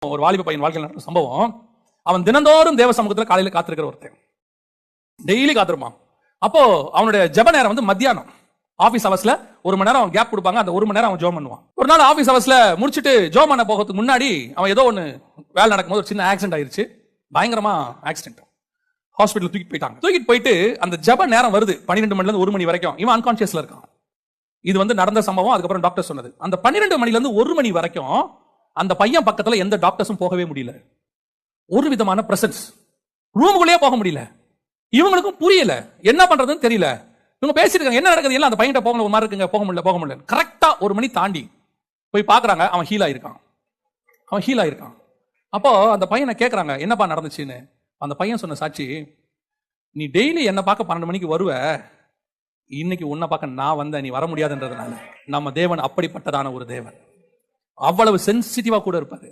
ஒரு வாலிப பையன் வாழ்க்கையில் நடந்த சம்பவம். அவன் தினந்தோறும் தேவ சமூகத்தில் காலையில் காத்திருக்கிற ஒருத்தன், டெய்லி காத்திருப்பான். அப்போ அவனுடைய ஜெப நேரம் வந்து மத்தியானம். ஆபீஸ் அவர்ஸ்ல ஒரு மணி நேரம் கேப் கொடுப்பாங்க. அந்த ஒரு மணி நேரம் அவன் ஜோம் பண்ணுவான். ஒரு நாள் ஆபீஸ் அவர்ஸ்ல முடிச்சுட்டு ஜோம் பண்ண போகிறதுக்கு முன்னாடி அவன் ஏதோ ஒன்று வேலை நடக்கும்போது ஒரு சின்ன ஆக்சிடென்ட் ஆயிருச்சு. பயங்கரமா ஆக்சிடென்ட். ஹாஸ்பிட்டல் தூக்கிட்டு போயிட்டாங்க. தூக்கிட்டு போயிட்டு அந்த ஜெப நேரம் வருது 12 மணில இருந்து 1 மணி வரைக்கும். இவன் அன்கான்சியஸ்ல இருக்கான். இது வந்து நடந்த சம்பவம். அதுக்கப்புறம் டாக்டர் சொன்னது. அந்த 12 மணில இருந்து 1 மணி வரைக்கும் அந்த பையன் பக்கத்துல எந்த டாக்டர்ஸும் போகவே முடியல. ஒரு விதமான பிரசன்ஸ். ரூமுக்குள்ளேயே போக முடியல. இவங்களுக்கும் புரியல, என்ன பண்றதுன்னு தெரியல. இவங்க பேசிட்டு இருக்காங்க, என்ன நடக்குது எல்லாம். அந்த பையன் போகணும், ஒரு மாதிரி இருக்குங்க, போக முடியல. கரெக்டா 1 மணி தாண்டி போய் பாக்குறாங்க, அவன் ஹீல் ஆயிருக்கான். அப்போ அந்த பையனை கேட்கறாங்க, என்னப்பா நடந்துச்சுன்னு. அந்த பையன் சொன்ன சாட்சி, நீ டெய்லி என்ன பார்க்க 12 மணிக்கு வருவ, இன்னைக்கு உன்னை பார்க்க நான் வந்த, நீ வர முடியாதுன்றதுனால. நம்ம தேவன் அப்படிப்பட்டதான ஒரு தேவன். அவ்வளவு சென்சிட்டிவா கூட இருப்பாரு.